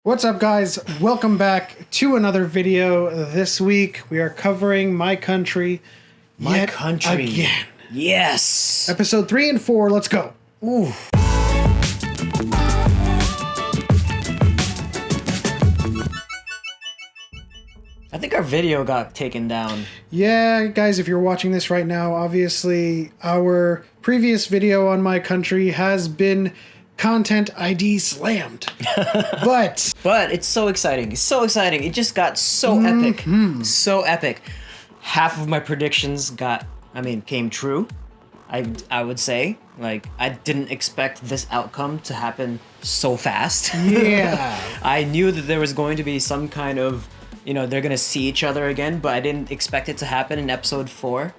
What's up, guys? Welcome back to another video. This week we are covering My Country yet again. Yes. Episode 3 and 4. Let's go. Ooh. I think our video got taken down. Yeah, guys, if you're watching this right now, obviously our previous video on My Country has been content ID slammed. but it's so exciting. It's so exciting. It just got so epic. So epic. Half of my predictions came true. I would say. Like, I didn't expect this outcome to happen so fast. Yeah. I knew that there was going to be some kind of, they're going to see each other again, but I didn't expect it to happen in episode 4.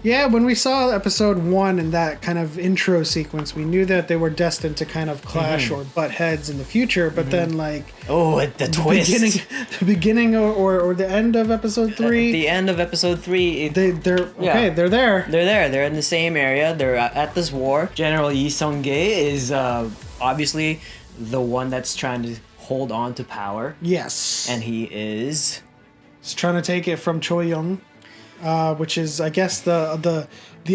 Yeah, when we saw episode 1 and that kind of intro sequence, we knew that they were destined to kind of clash or butt heads in the future. But then, like, the twist, the beginning or the end of episode 3, the end of episode 3, they're there. They're there. They're in the same area. They're at this war. General Lee Sung-Kye is obviously the one that's trying to hold on to power. Yes, and he's trying to take it from Choi Young. Which is, I guess, the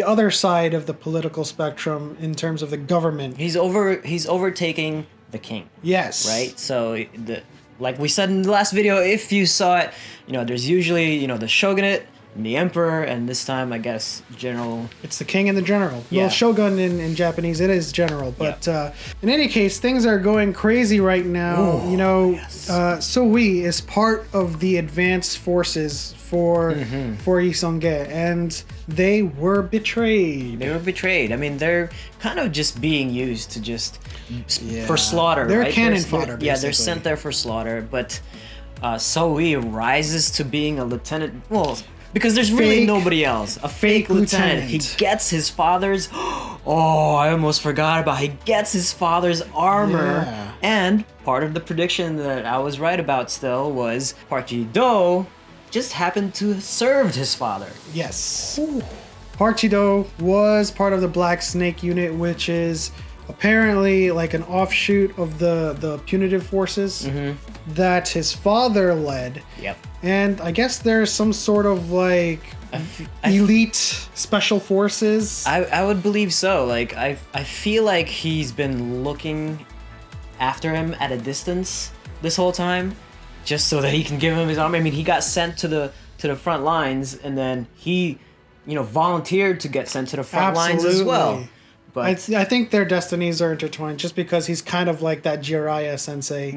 other side of the political spectrum in terms of the government. He's overtaking the king. Yes. Right? So, like we said in the last video, if you saw it, there's usually, the shogunate, and the emperor, and this time, I guess, general... It's the king and the general. Yeah. Well, shogun in Japanese, it is general. But in any case, things are going crazy right now. Ooh, yes. Seo Hwi is part of the advanced forces for Lee Sung-Kye, and they were betrayed. I mean, they're kind of just being used to for slaughter. They're right? cannon fodder, Yeah, they're sent there for slaughter, but Seo Hwi rises to being a lieutenant. Well, because there's really nobody else. A fake lieutenant. He gets his father's... Oh, I almost forgot about. He gets his father's armor. Yeah. And part of the prediction that I was right about still was Park Ji-do just happened to have served his father. Yes. Park Ji-do was part of the Black Snake unit, which is apparently like an offshoot of the punitive forces that his father led. Yep. And I guess there's some sort of like elite special forces. I would believe so. Like, I feel like he's been looking after him at a distance this whole time, just so that he can give him his armor. I mean, he got sent to the front lines, and then he, volunteered to get sent to the front lines as well. But I think their destinies are intertwined, just because he's kind of like that Jiraiya sensei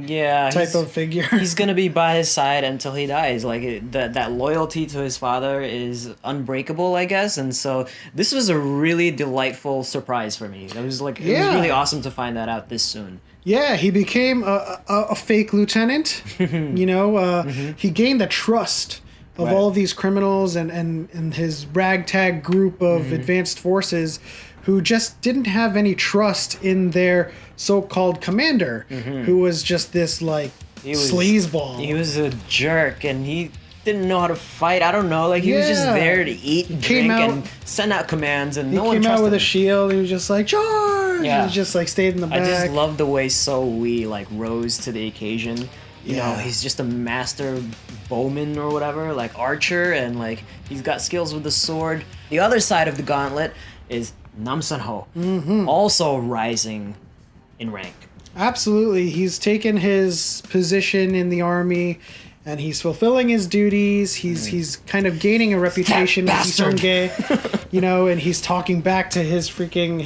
type of figure. He's gonna be by his side until he dies. Like, that loyalty to his father is unbreakable, I guess. And so this was a really delightful surprise for me. It was like it was really awesome to find that out this soon. Yeah, he became a fake lieutenant. He gained the trust of all of these criminals and his ragtag group of advanced forces, who just didn't have any trust in their so-called commander, who was just this, like, sleazeball. He was a jerk, and he didn't know how to fight. I don't know. Like, he was just there to eat and drink and send out commands, and no one trusted him. He came out with a shield. He was just like, charge! Yeah. He just, like, stayed in the back. I just love the way Seo Hwi, like, rose to the occasion. You know, he's just a master bowman or whatever, like archer, and, like, he's got skills with the sword. The other side of the gauntlet is Namsan-ho, also rising in rank. Absolutely. He's taken his position in the army, and he's fulfilling his duties. He's kind of gaining a reputation as Sung-Kye, and he's talking back to his freaking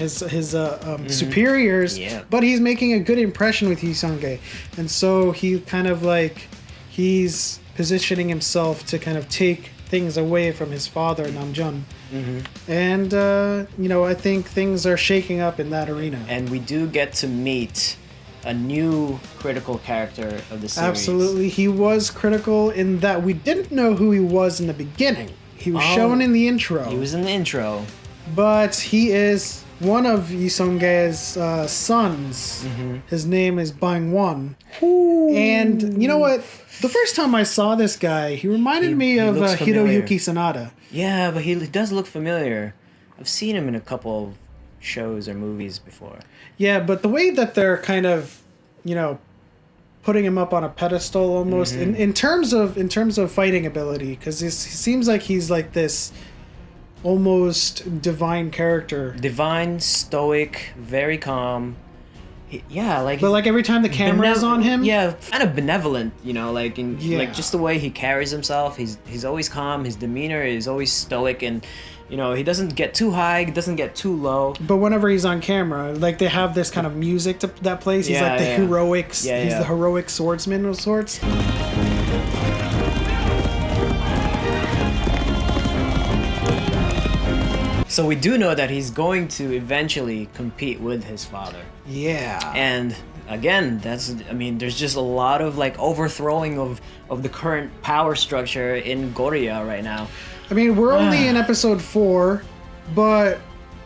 superiors. Yeah. But he's making a good impression with Sung-Kye, and so he kind of like he's positioning himself to kind of take things away from his father, Namjoon. And I think things are shaking up in that arena. And we do get to meet a new critical character of the series. Absolutely. He was critical in that we didn't know who he was in the beginning. He was shown in the intro. He was in the intro. But he is one of Lee Sung-Kye's sons. His name is Hwan. And you know what? The first time I saw this guy, he reminded me of Hiroyuki Sanada. Yeah, but he does look familiar. I've seen him in a couple shows or movies before. Yeah, but the way that they're kind of, putting him up on a pedestal almost in terms of fighting ability, because he seems like he's like this almost divine character. Divine, stoic, very calm. But like every time the camera is on him, kind of benevolent, you know, like like just the way he carries himself. He's always calm. His demeanor is always stoic, and you know, he doesn't get too high, he doesn't get too low. But whenever he's on camera, like they have this kind of music that plays. He's like the heroics. He's the heroic swordsman of sorts. So we do know that he's going to eventually compete with his father. Yeah. And again, there's just a lot of like overthrowing of the current power structure in Korea right now. I mean, we're only in episode 4, but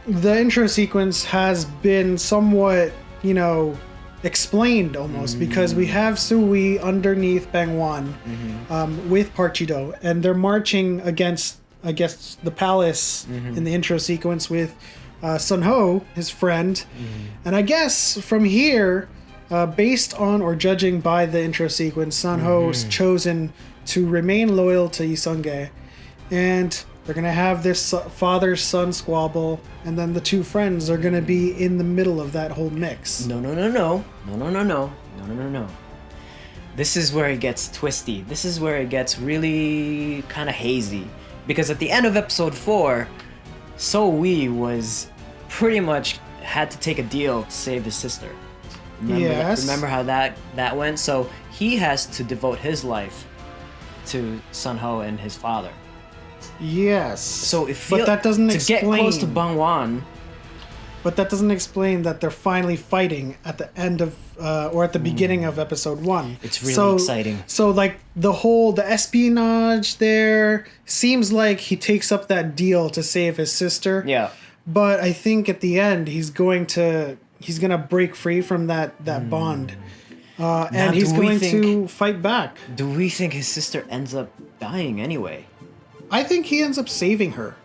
the intro sequence has been somewhat, you know, explained almost, because we have Seo Hwi underneath Bangwon with Park Ji-do, and they're marching against, I guess, the palace in the intro sequence with Seon-ho, his friend. And I guess from here, based on or judging by the intro sequence, Seon-ho's chosen to remain loyal to Lee Sung-Kye. And they're going to have this father-son squabble, and then the two friends are going to be in the middle of that whole mix. No. This is where it gets twisty. This is where it gets really kind of hazy. Because at the end of episode 4, Seo Hwi was pretty much had to take a deal to save his sister. Remember how that went? So he has to devote his life to Seon-ho and his father. Yes. So but that doesn't explain. To get close to Bangwon. But that doesn't explain that they're finally fighting at the end of or at the beginning of episode 1. It's really exciting. So like the espionage there seems like he takes up that deal to save his sister. Yeah. But I think at the end he's gonna break free from that bond. And he's going to fight back. Do we think his sister ends up dying anyway? I think he ends up saving her.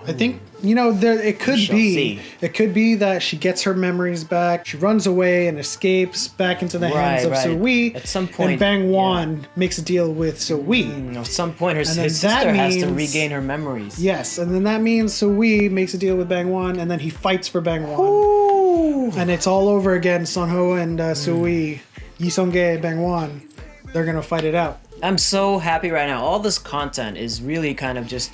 I think, you know, it could be that she gets her memories back, she runs away and escapes back into the hands of Seo Hwi. At some point, and Bangwon makes a deal with Seo Hwi. At some point, his sister has to regain her memories. Yes, and then that means Seo Hwi makes a deal with Bangwon, and then he fights for Bangwon. And it's all over again. Seon-ho and Seo Hwi, Lee Sung-Kye, Bangwon, they're gonna fight it out. I'm so happy right now. All this content is really kind of just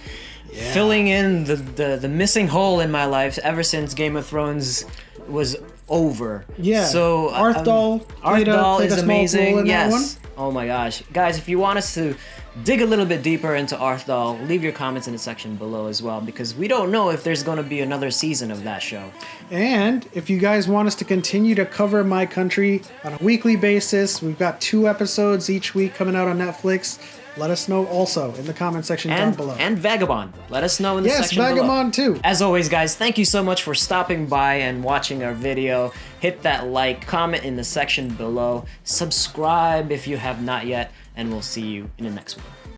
filling in the missing hole in my life ever since Game of Thrones was over. Yeah. So Arthdal is amazing. That one. Oh my gosh, guys! If you want us to dig a little bit deeper into Arthdal, leave your comments in the section below as well, because we don't know if there's going to be another season of that show. And if you guys want us to continue to cover My Country on a weekly basis, we've got 2 episodes each week coming out on Netflix. Let us know also in the comment section down below. And Vagabond. Let us know in the section below. Yes, Vagabond too. As always, guys, thank you so much for stopping by and watching our video. Hit that like, comment in the section below, subscribe if you have not yet, and we'll see you in the next one.